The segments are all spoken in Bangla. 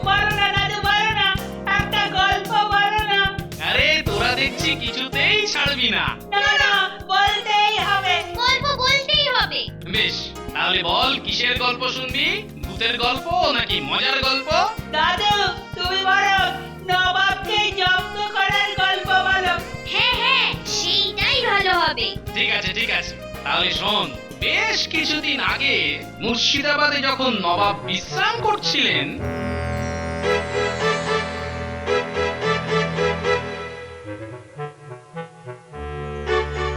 বলো না দাদু, বলো না, একটা গল্প বলো না। আরে তোরা দেখছি কিছুতেই ছাড়বি না। না না, বলতেই হবে। গল্প বলতেই হবে। বেশ, তাহলে বল কিসের গল্প শুনবি? ভূতের গল্প নাকি মজার গল্প? দাদু, তুমি বলো, নবাবকে জব্দ করার গল্প বলো। হ্যাঁ হ্যাঁ, সেইটাই ভালো হবে। ঠিক আছে ঠিক আছে, তাহলে শোন। বেশ কিছুদিন আগে মুর্শিদাবাদে যখন নবাব বিশ্রাম করছিলেন,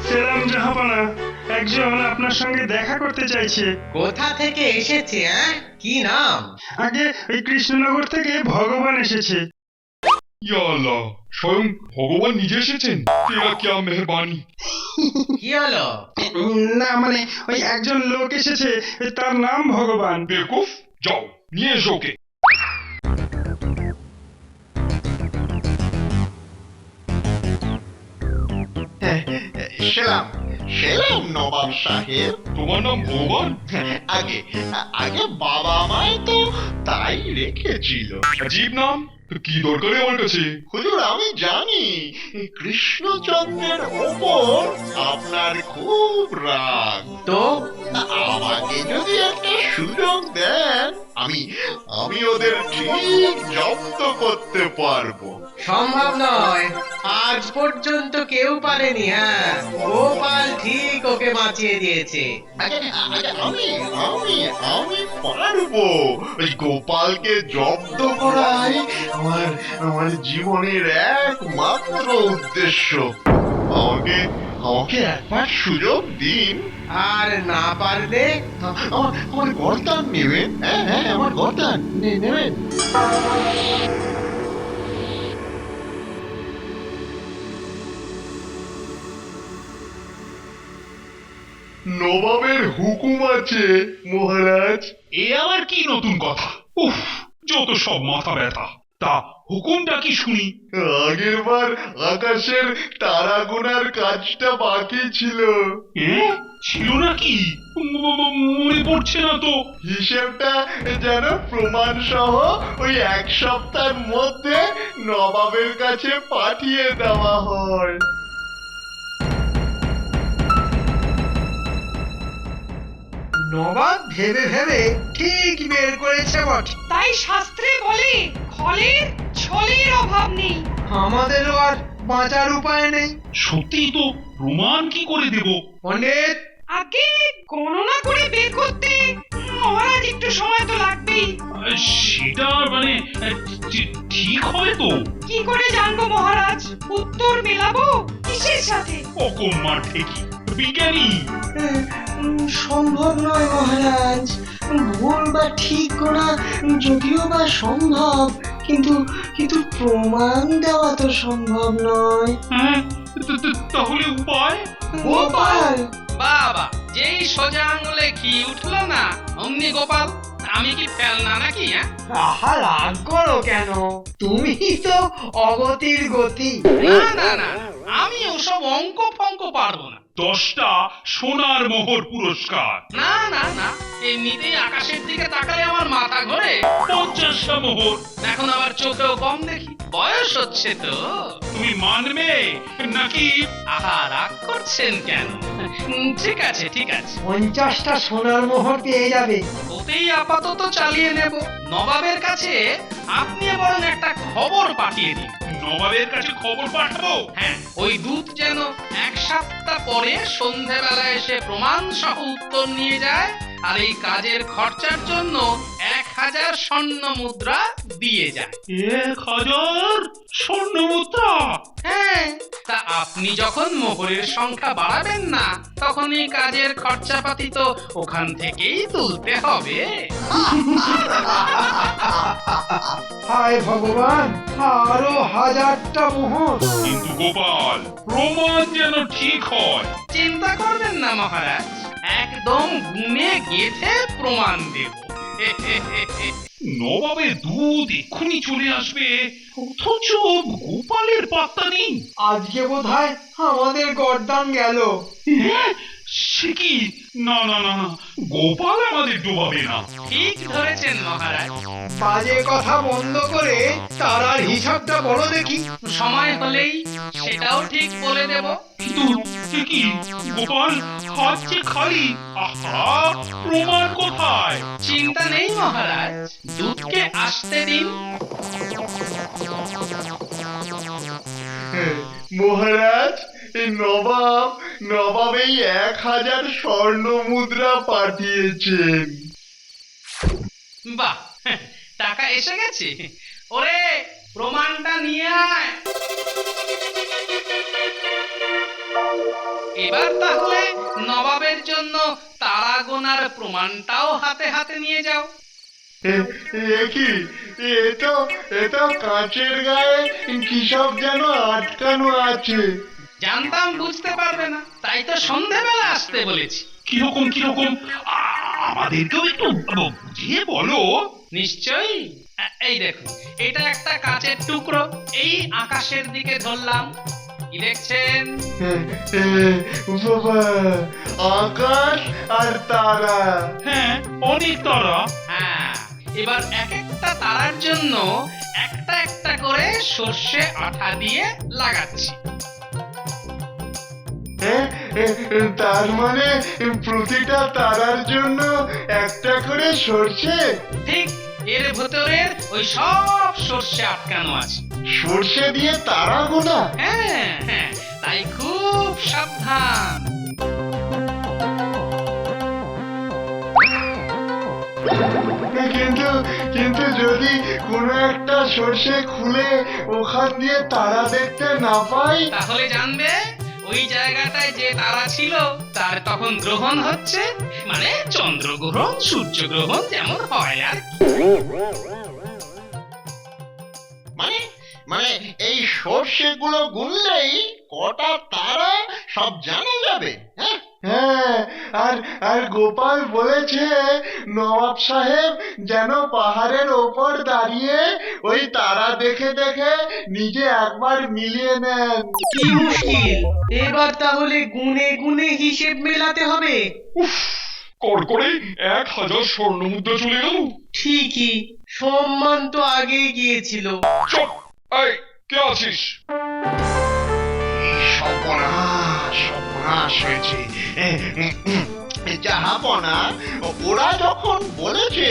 সেলাম জাহাপনা, একজন আপনার সঙ্গে দেখা করতে চাইছে। কোথা থেকে এসেছে? কি নাম? আগে ওই কৃষ্ণনগর থেকে ভগবান এসেছে। या अल्लाह, स्वयं भगवान নিজে এসেছেন। তেরা क्या मेहरबानी। কি হলো? না মানে ওই একজন লোক এসেছে, তার নাম ভগবান। বেকুফ, যাও নিয়ে এসো ওকে। সেলাম সেলাম নবাব সাহেব। তোমার নাম ভগবান? আগে আগে বাবা আমায় তো তাই রেখেছিল। अजीब नाम। তো কি দরকারে আমার কাছে? হুজুর আমি জানি কৃষ্ণচন্দ্রের ওপর আপনার খুব রাগ। তো আমাকে যদি একটা সুযোগ দেন আমি আমি ওদের ঠিক জব্দ করতে পারবো। সম্ভব নয়, আজ পর্যন্ত কেউ পারেনি। গোপাল ঠিক ওকে বাঁচিয়ে দিয়েছে। আগে আগে আমি আমি আমি পারবো। ওই গোপালকে জব্দ করাই আমার আমার জীবনের একমাত্র উদ্দেশ্য। আমাকে আমাকে একবার সুযোগ দিন। আর না পারলে আমার আমার গর্দান নেবেন। হ্যাঁ হ্যাঁ, আমার গর্দান নেবেন। নবাবের হুকুম আছে মহারাজ। এ আবার কি নতুন কথা? উফ, যত সব মাথা ব্যথা। তা হুকুমটা কি শুনি? আগের বার আকাশের তারা গোনার কাজটা বাকি ছিল। ছিল নাকি? মনে পড়ছে না তো। হিসেবটা যেন প্রমাণ সহ ওই এক সপ্তাহের মধ্যে নবাবের কাছে পাঠিয়ে দেওয়া হয়। নবাব ভেবে ভেবে ঠিক বের করেছে বটে। তাই শাস্ত্রে বলে, খলের ছলের অভাব নেই। আমাদেরও আর বাঁচার উপায় নেই। সত্যি তো, প্রমাণ কি করে দেব? পণ্ডিত, আগে গণনা করে বের করতে মহারাজ একটু সময় তো লাগবেই। সেটা মানে ঠিক হবে তো? কি করে জানবো মহারাজ? উত্তর মেলাবো কিসের সাথে? অকম্মার থেকে বিজ্ঞানী। সম্ভব নয় মহারাজ। ভুল বা ঠিক করা যদিও বা সম্ভব, কিন্তু কিন্তু প্রমাণ দেওয়া তো সম্ভব নয়। হ্যাঁ, তাহলে উপায়? গোপাল, বাবা, যেই সোজা আঙুলে ঘি উঠলো না অমনি গোপাল। আমি কি ফেলনা নাকি? আহা রাগ করো কেন? তুমি তো অগতির গতি। না না না, আমি ওসব অঙ্ক ফঙ্ক পারবো না। 10টা সোনার মোহর পুরস্কার। না না না, এমনিতেই আকাশের দিকে তাকালে আমার মাথা ঘোরে। 50টা মোহর। এখন আবার চোখেও কম দেখি, বয়স হচ্ছে তো। তুমি মানবে নাকি? আহা, রাগ করছেন কেন? ঠিক আছে ঠিক আছে, 50টা সোনার মোহর পেয়ে যাবে। ওতেই আপাতত চালিয়ে নেব। নবাবের কাছে আপনি বরং একটা খবর পাঠিয়ে দিন। নবাবের কাছে খবর পাঠাবো? হ্যাঁ, ওই দূত যেন 1 সপ্তাহ পরে সন্ধেবেলা এসে প্রমাণ সহ উত্তর নিয়ে যায়, আর এই কাজের খরচার জন্য 1000 স্বর্ণ মুদ্রা দিয়ে যায়। 1000 স্বর্ণ মুদ্রা? হ্যাঁ, তা আপনি যখন মোহরের সংখ্যা বাড়াবেন না, তখন এই কাজের খরচাপাতি তো ওখান থেকেই তুলতে হবে। হায় ভগবান, আরো 1000টা মোহর। কিন্তু গোপাল, প্রমাণ যেন ঠিক হয়। চিন্তা করবেন না মহারাজ, একদম গুনে গেথে প্রমাণ দেব। নবাবের দুধ এক্ষুনি চলে আসবে, অথচ গোপালের পাত্তা নেই। আজকে বোধহয় আমাদের গর্দান গেল। সে কি? না না না না, গোপাল আমাদের ডোবাবে না। ঠিক ধরেছেন মহারাজ। বাজে কথা বন্ধ করে তারার হিসাবটা বলো দেখি। সময় হলেই সেটাও ঠিক বলে দেব। কিন্তু সে কি? গোপাল হাত যে খালি। আহা, প্রমাণ কোথায়? চিন্তা নেই মহারাজ, দুধকে আসতে দিন। মহারাজ, এই নবাব এই 1000 স্বর্ণ মুদ্রা পাঠিয়েছেন। বাহ, টাকা এসে গেছে। ওরে, প্রমাণটা নিয়ে আয়। এবার তাহলে নবাবের জন্য তারা গোনার প্রমাণটাও হাতে হাতে নিয়ে যাও। এ কি? এ তো কাঁচের গায়ে কি সব যেন আটকানো আছে। জানতাম বুঝতে পারবে না, তাই তো সন্ধেবেলা আসতে বলেছি। কিরকম কিরকম? আমাদেরকেও একটু বুঝিয়ে বলো। নিশ্চয়ই। এই দেখুন, এটা একটা কাঁচের টুকরো, এই আকাশের দিকে ধরলাম। কি দেখছেন? বাবা, আকাশ আর তারা। হ্যাঁ, অনেক তারা। হ্যাঁ, এবার এক একটা তারার জন্য একটা একটা করে সর্ষে আঠা দিয়ে লাগাচ্ছি। তার মানে প্রতিটা তারার জন্য একটা করে সর্ষে? ঠিক এর ভেতরের ওই সব সর্ষে আটকানো আছে। সর্ষে দিয়ে তারা গোনা? হ্যাঁ হ্যাঁ, তাই খুব সাবধান। কিন্তু যদি কোনো একটা সর্ষে খুলে ওখান দিয়ে তারা দেখতে না পাই? তাহলে জানবে ওই জায়গাটায় যে তারা ছিল তার তখন গ্রহণ হচ্ছে, মানে চন্দ্রগ্রহণ, সূর্যগ্রহণ যেমন হয় আর কি। মানে এই সর্ষেগুলো গুনলেই কটা তারা সব জানা যাবে? হ্যাঁ, আর গোপাল বলেছে নবাব সাহেব যেন পাহাড়ের ওপর দাঁড়িয়ে ওই তারা দেখে দেখে নিজে একবার মিলিয়ে নেন। কি মুশকিল! এবার তাহলে গুনে গুনে হিসেব মেলাতে হবে। উফ, করে 1000 স্বর্ণ মুদ্রা চলে গেল। ঠিকই, সম্মান তো আগেই গিয়েছিল। চুপ! এই, কে আছিস? সর্বনাশ হয়েছে। জাহাপনা, ওরা যখন বলেছে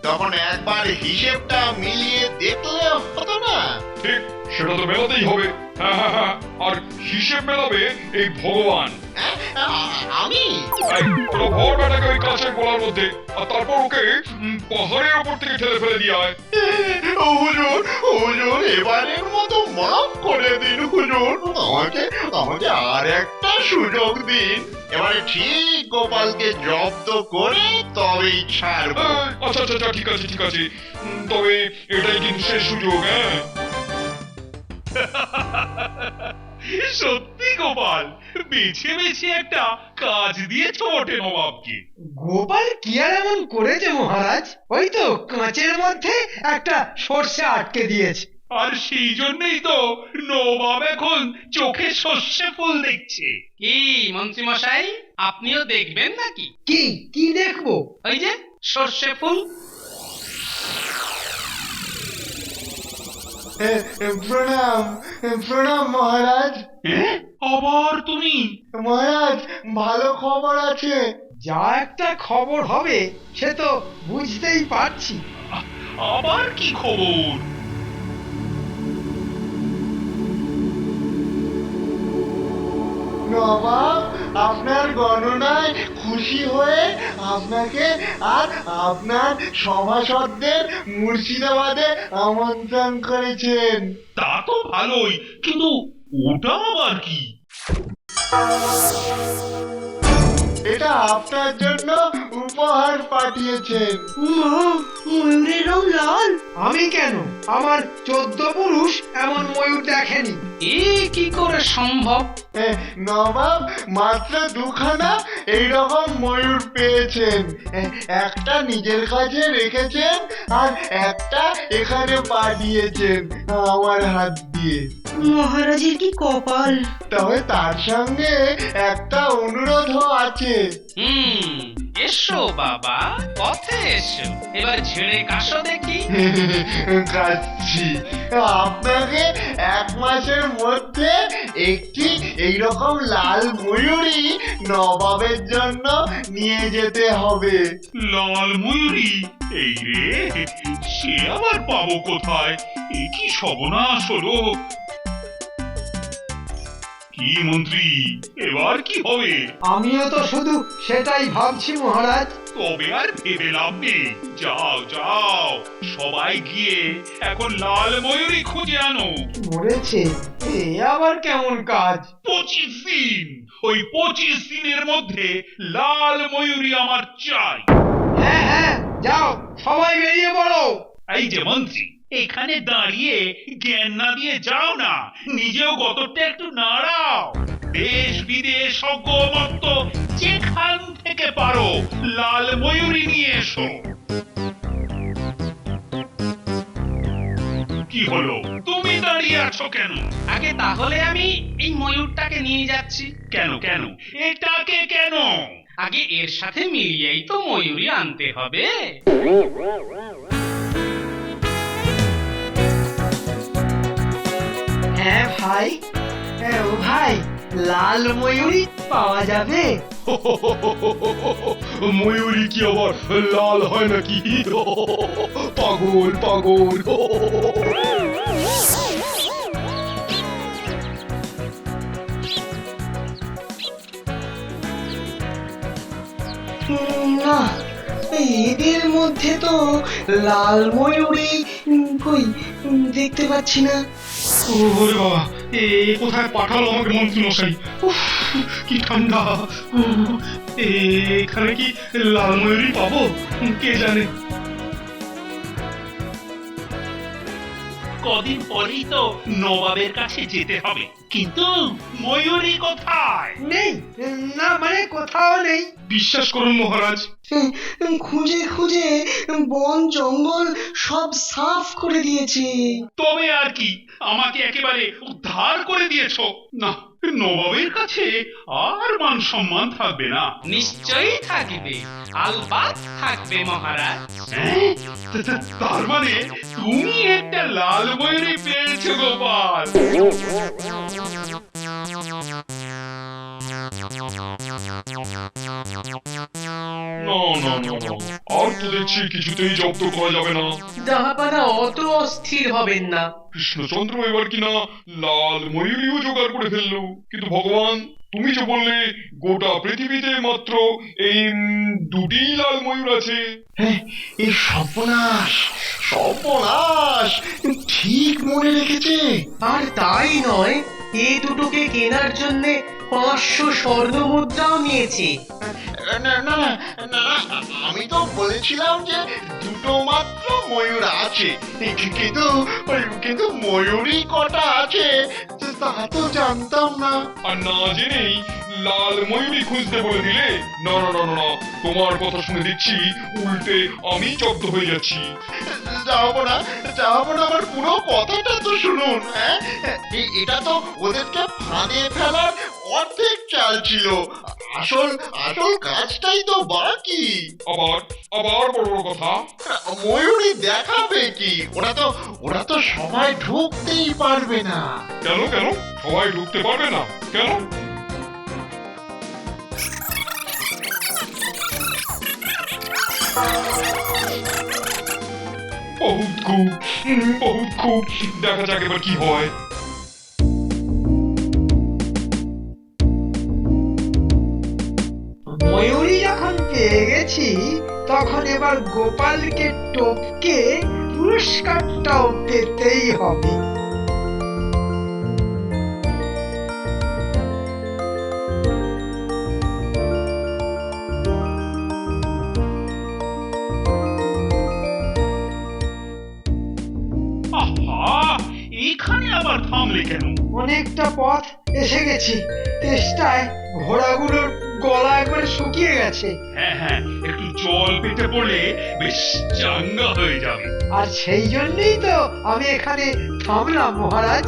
তখন একবার হিসেবটা মিলিয়ে দেখলে হতো না? ঠিক, সেটা তো মেলাতেই হবে। হ্যাঁ হ্যাঁ হ্যাঁ, আর হিসেব মেলাবে এই ভগবান। আমি? এই, তোরা ভর বেটাকে ওই কাছের গোলার মধ্যে, আর তারপর ওকে পাহাড়ের ওপর থেকে ঠেলে ফেলে দিয়ে আয়। হুজুর, এবারের মতো মাফ করে দিন হুজুর। আমাকে আর একটা সুযোগ দিন। এবারে ঠিক গোপালকে জব্দ করে তবেই ছাড়বো। আচ্ছা আচ্ছা আচ্ছা, ঠিক আছে ঠিক আছে, তবে এটাই কিন্তু শেষ সুযোগ। হ্যাঁ, সত্যি গোপাল, বেছে বেছে একটা কাজ দিয়েছ বটে নবাবকে। গোপাল কি আর এমন করেছে মহারাজ? ওই তো কাঁচের মধ্যে একটা সর্ষে আটকে দিয়েছে। আর সেই জন্যই তো নবাব এখন চোখে সর্ষে ফুল দেখছে। কি মন্ত্রী মশাই, আপনিও দেখবেন নাকি? কি দেখবো? ওই যে সর্ষে ফুল। প্রণাম মহারাজ। আবার তুমি? মহারাজ, ভালো খবর আছে। যা একটা খবর হবে সে তো বুঝতেই পারছি। আবার কি খবর? নবাব আপনার গণনায় খুশি হয়ে আপনাকে আর আপনার সভাসদদের মুর্শিদাবাদে আমন্ত্রণ করেছেন। তা তো ভালোই, কিন্তু ওটা আবার কি? এটা আপনার জন্য উপহার পাঠিয়েছেন। ময়ূরের রং লাল? আমি কেন? আমার 14 পুরুষ এমন ময়ূর দেখেনি। এ কি করে সম্ভব? নবাব মাত্র 2খানা এইরকম ময়ূর পেয়েছেন। একটা নিজের কাছে রেখেছেন আর একটা এখানে পাঠিয়েছেন আমার হাত দিয়ে। মহারাজের কি কপাল। তবে তার সঙ্গে একটা অনুরোধও আছে। এসো বাবা, পথে এসো। এবার ঝেড়ে কাশো দেখি। কাচ্ছি, আপনাকে 1 মাসের মধ্যে একটি এইরকম লাল ময়ূরী নবাবের জন্য নিয়ে যেতে হবে। লাল ময়ূরী? এই রে, সে আবার পাবো কোথায়? এ কি সর্বনাশ হলো! কি মন্ত্রী, এবার কি হবে? আমিও তো শুধু সেটাই ভাবছি মহারাজ। তবে আর ভেবে লাভ নেই। যাও যাও, সবাই গিয়ে এখন লাল ময়ূরী খুঁজে আনো। মরেছে, এ আবার কেমন কাজ? 25 দিন, ওই 25 দিনের মধ্যে লাল ময়ূরী আমার চাই। হ্যাঁ হ্যাঁ, যাও সবাই বেরিয়ে পড়ো। এই যে মন্ত্রী, এখানে দাঁড়িয়ে জ্ঞান না দিয়ে যাও না, নিজেও গতরটা একটু নাড়াও। দেশ বিদেশ অগমত্ত যেখান থেকে পারো লাল ময়ূরী নিয়ে এসো। কি হলো, তুমি দাঁড়িয়ে আছো কেন? আগে তাহলে আমি এই ময়ূরটাকে নিয়ে যাচ্ছি। কেন কেন, এটাকে কেন? আগে এর সাথে মিলিয়েই তো ময়ূরী আনতে হবে। হ্যাঁ ভাই, হ্যাঁ ও ভাই, লাল ময়ূরী পাওয়া যাবে? ময়ূরী কি আবার লাল হয় নাকি? পাগল পাগল। না, এদের মধ্যে তো লাল ময়ূরী কই দেখতে পাচ্ছি না। ওরে বাবা, এ কোথায় পাঠালো আমাকে মন্ত্রী মশাই? উফ, কি ঠান্ডা! এখানে কি লাল ময়ূরী পাবো? কে জানে। কদিন পরেই তো নবাবের কাছে যেতে হবে, কিন্তু ময়ূরী কোথায়? নেই, না মানে কোথাও নেই। বিশ্বাস করুন মহারাজ, খুঁজে খুঁজে বন জঙ্গল সব সাফ করে দিয়েছে। তবে আর কি, আমাকে একেবারে উদ্ধার করে দিয়েছো। না, নবাবের কাছে আর মান সম্মান থাকবে না। নিশ্চয়ই থাকবে, আলবাত থাকবে মহারাজ। হ্যাঁ? তার মানে তুমি একটা লাল ময়ূরী পেয়েছো গোপাল। না না না না, আর তো দেখছি কিছুতেই জব্দ করা যাবে না। জাহাপানা অত অস্থির হবেন না। কৃষ্ণচন্দ্র এবার কিনা লাল ময়ূরীও জোগাড় করে ফেললো, কিন্তু ভগবান, তুমি যে বললে গোটা পৃথিবীতে মাত্র এই 2টি লাল ময়ূর আছে। এই সর্বনাশ, সর্বনাশ! ঠিক মনে রেখেছে। আর তাই নয়, এই দুটোকে কেনার জন্য 500 স্বর্ণ মুদ্রাও নিয়েছে। না না না না, আমি তো বলেছিলাম যে 2টো মাত্র ময়ূর আছে, কিন্তু কিন্তু ময়ূরী কটা আছে তা তো জানতাম না। আর না জেনেই লাল ময়ূরী খুঁজতে বলে দিলে? না না না না, তোমার কথা শুনে দেখছি উল্টে আমি জব্দ হয়ে যাচ্ছি। যাবো না, যাবো না, আমার পুরো কথাটা তো শুনুন। হ্যাঁ, এটা তো ওদেরকে ফাঁদে ফেলার অর্ধেক চাল ছিল। আসল আসল কাজটাই তো বাকি। আবার আবার বড় বড় কথা। ময়ূরী দেখাবে কি? ওরা তো সবাই ঢুকতেই পারবে না। কেন কেন, সবাই ঢুকতে পারবে না কেন? বহুত খুব, বহুত খুব, দেখা যাক এবার কি হয়। ময়ূরী যখন পেয়ে গেছি, তখন এবার গোপালকে টপকে পুরস্কারটাও পেতেই হবে। আহা, এখানে আবার থামলে কেন? অনেকটা পথ এসে গেছি, তেষ্টায় ঘোড়াগুলোর গলা একবার শুকিয়ে গেছে। হ্যাঁ হ্যাঁ, একটু জল পেটে পড়লে বেশ চাঙ্গা হয়ে যাবে। আর সেই জন্যই তো আমি এখানে থামলাম মহারাজ।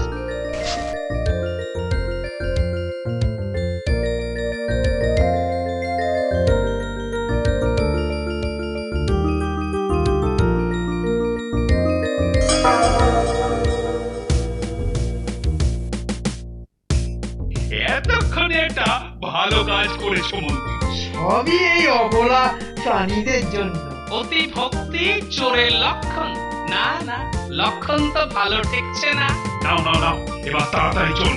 এতক্ষণে একটা ভালো কাজ করেছো মন্ত্রী। সবই এই অবলা প্রাণীদের জন্য। অতি ভক্তি চোরের লক্ষণ। না না, লক্ষণ তো ভালো ঠেকছে না। নাও নাও নাও, এবার তাড়াতাড়ি চল।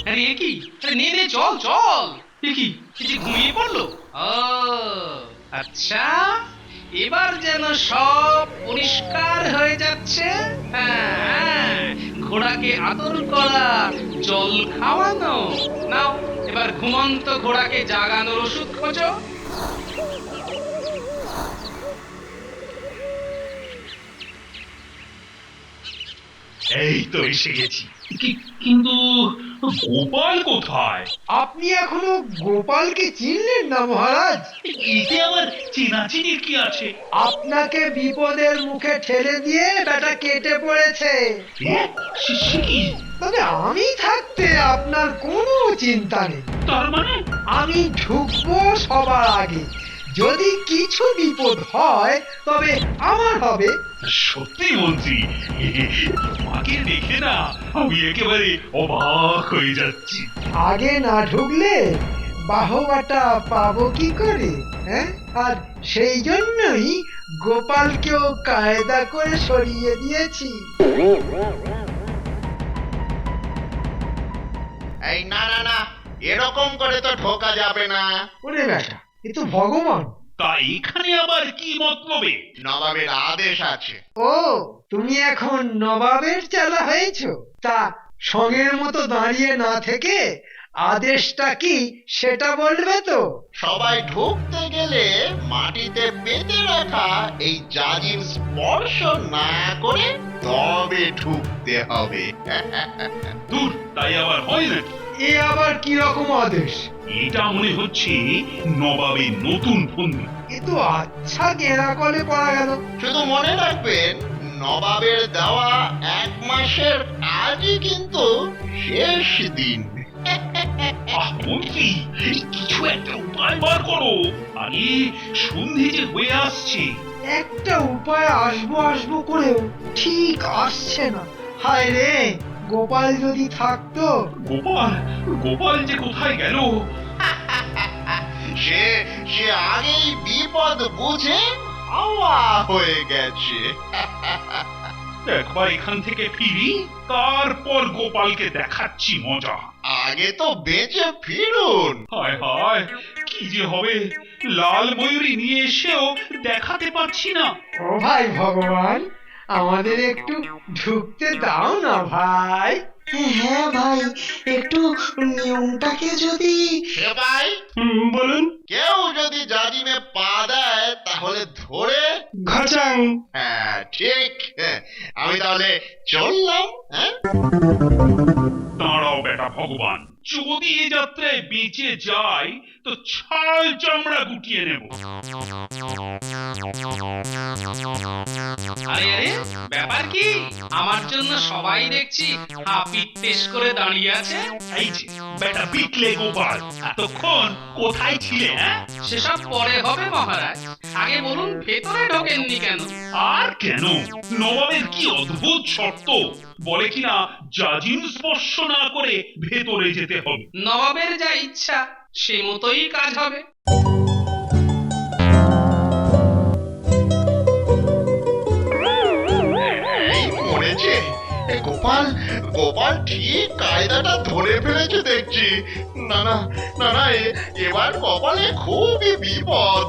আরে এ কি? আরে নে নে, চল চল। এ কি, এ যে ঘুমিয়ে পড়লো? ও আচ্ছা, এবার যেন সব পরিষ্কার হয়ে যাচ্ছে। হ্যাঁ, ঘোড়াকে আদর করা, জল খাওয়ানো। নাও, এবার ঘুমন্ত ঘোড়াকে জাগানোর ওষুধ খোঁজো। এই তো এসে গেছি। কিন্তু গোপাল কোথায়? আপনি এখনো গোপালকে চিনলেন না মহারাজ? এতে আবার চেনাচিনির কি আছে? আপনাকে বিপদের মুখে ঠেলে দিয়ে বেটা কেটে পড়েছে। এ, সে কি? তবে আমি থাকতে আপনার কোনো চিন্তা নেই। তার মানে আমি ঢুকবো সবার আগে। যদি কিছু বিপদ হয় তবে আমার হবে। সত্যি মন্ত্রী, তোমাকে দেখে না আমি একেবারে অবাক হয়ে যাচ্ছি। আগে না ঢুকলে বাহবাটা পাবো কি করে? হ্যাঁ, আর সেই জন্যই গোপালকেও কায়দা করে সরিয়ে দিয়েছি। এই না না না, এরকম করে তো ঢোকা যাবে না। ওরে বেটা, এ তো ভগবান। তা এখানে আবার কি মতলবে? নবাবের আদেশ আছে। ও, তুমি এখন নবাবের চেলা হয়েছো? তা সঙ্গের মতো দাঁড়িয়ে না থেকে আদেশটা কি সেটা বলবে তো? সবাই ঢুকতে গেলে মাটিতে পেতে রাখা এই জাজির স্পর্শ না করে তবে ঢুকতে হবে। দূর, তাই আবার হয় নাকি? এ আবার কি রকম আদেশ? এটা মনে হচ্ছে নবাবের নতুন ফন্দি। এ তো আচ্ছা গেরা কলে পড়া গেল। শুধু মনে রাখবেন, নবাবের দেওয়া 1 মাসের কাজই কিন্তু শেষ দিন। মন্ত্রী, কিছু একটা উপায় বার করো। আরে সন্ধে যে হয়ে আসছে। একটা উপায় আসবো আসবো করেও ঠিক আসছে না। হায় রে, গোপাল যদি থাকতো। গোপাল, গোপাল যে কোথায় গেল? সে সে আগেই বিপদ বুঝে হাওয়া হয়ে গেছে। একবার এখান থেকে ফিরি, তারপর গোপালকে দেখাচ্ছি মজা। আগে তো বেঁচে ফিরুন। হায় হায়, কি যে হবে! লাল ময়ূরী নিয়ে এসেও দেখাতে পারছি না। ও ভাই ভগবান, আমাদের একটু ঢুকতে দাও না ভাই। হ্যাঁ ভাই, একটু নিয়মটাকে যদি। সেপাই, বলুন। কেউ যদি জাজিমে পা দেয় তাহলে ধরে। ঘাচাং। হ্যাঁ ঠিক। আমি তাহলে চললাম। হ্যাঁ, দাঁড়াও বেটা ভগবান, যদি এ যাত্রায় বেঁচে যাই তো ছাল চামড়া গুটিয়ে নেব। আরে আরে, ব্যাপার কি? আমার জন্য সবাই দেখছি হাপিক পেশ করে দাঁড়িয়ে আছে। এই যে বেটা বিটলে গোপাল, এতক্ষণ কোথায় ছিলে? হ্যাঁ, সেসব পরে হবে মহারাজ। আগে বলুন, ভেতরে ঢোকেননি কেন? আর কেন? নবাবের কি অদ্ভুত শর্ত! বলে কিনা জাজিম স্পর্শ না করে ভেতরে যেতে হবে। নবাবের যা ইচ্ছা সে মতোই কাজ হবে। এই মরেছে। গোপাল গোপাল ঠিক কায়দাটা ধরে ফেলেছে দেখছি। না না না না, এবার কপালে খুবই বিপদ।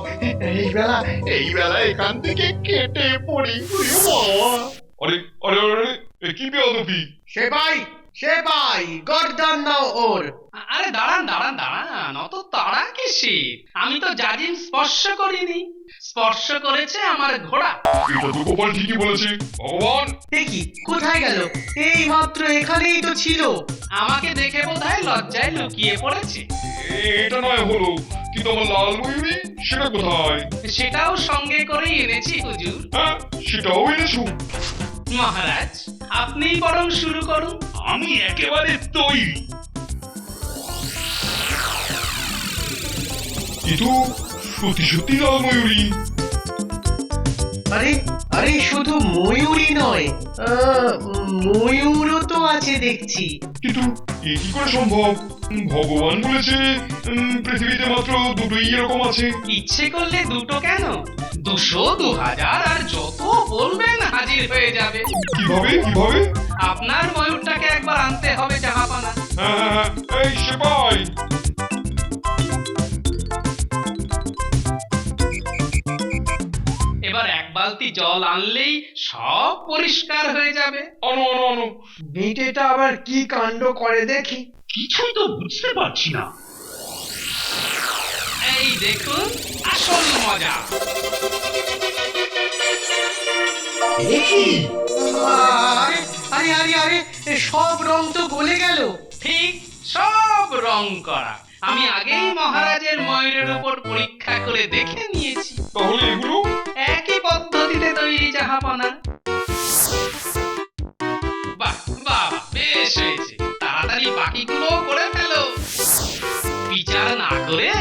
এই বেলা এখান থেকে কেটে পড়ি। ওরে বাবা! আরে আরে আরে, এ কি বেয়াদবি! সেপাই, গর্দান নাও ওর। আরে দাঁড়ান দাঁড়ান দাঁড়ান, অত তাড়া কিসের? আমি তো জাজিম স্পর্শ করিনি, স্পর্শ করেছে আমার ঘোড়া। এটা তো গোপাল ঠিকই বলেছে। ভগবান, দেখি কোথায় গেল? এই মাত্র এখানেই তো ছিল। আমাকে দেখে বোধহয় লজ্জায় লুকিয়ে পড়েছে। এটা নয় হলো, কিন্তু আমার লাল ময়ূরী সেটা কোথায়? সেটাও সঙ্গে করে এনেছি হুজুর। হ্যাঁ, সেটাও এনেছো? মহারাজ, আপনিই বরং শুরু করুন। আমি একেবারে তৈরি। কিন্তু সত্যি সত্যি লাল ময়ূরী। আরে আরে শুধু ময়ূরই নয়, ময়ূরও তো আছে দেখছি। কিন্তু এ কি করে সম্ভব? ভগবান বলেছে পৃথিবীতে মাত্র দুটোই এরকম আছে। ইচ্ছে করলে দুটো কেন, 200, 2000 আর যত বলবেন হাজির হয়ে যাবে। কিভাবে কিভাবে? আপনার ময়ূরটাকে একবার আনতে হবে জাহাপানা। হ্যাঁ, এই সেপাই, এবার এক বালতি জল আনলেই সব পরিষ্কার হয়ে যাবে। আনো আনো আনো। বেটেটা আবার কি কাণ্ড করে দেখি। কিছুই তো বুঝতে পারছি না। এই দেখুন আসল মজা। দেখি, আরে আরে আরে আরে সব রং তো গলে গেল। ঠিক সব রং করা। আমি আগেই মহারাজের ময়ূরের উপর পরীক্ষা করে দেখে নিয়েছি। তাহলে এগুলো? একই পদ্ধতিতে তৈরি জাহাপনা। বাহ বাহ, বেশ হয়েছে। তাড়াতাড়ি বাকিগুলো করে ফেলো। বিচার না করে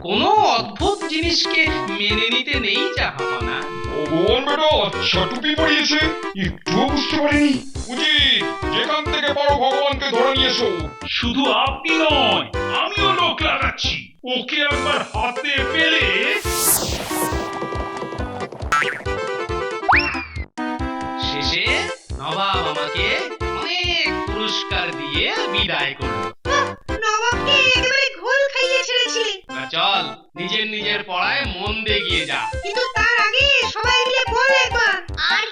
কোনো অদ্ভুত জিনিসকে মেনে নিতে নেই জাহাপনা। ভগবান বেটা আচ্ছা টুপি পরিয়েছে, একটুও বুঝতে পারিনি। উচিত যেখান থেকে পারো ভগবানকে ধরে নিয়ে এসো। শুধু আপনি নয়, আমিও লোক লাগাচ্ছি। ওকে একবার হাতে পেলে শেষে নবাব আমাকে অনেক পুরস্কার দিয়ে বিদায় করলো। নবাবকে একেবারে ঘোল খাইয়ে ছেড়েছিলি। চল নিজের নিজের পড়ায় মন দিয়ে গিয়ে যা। কিন্তু তার আগে সবাই মিলে বল একবার। আর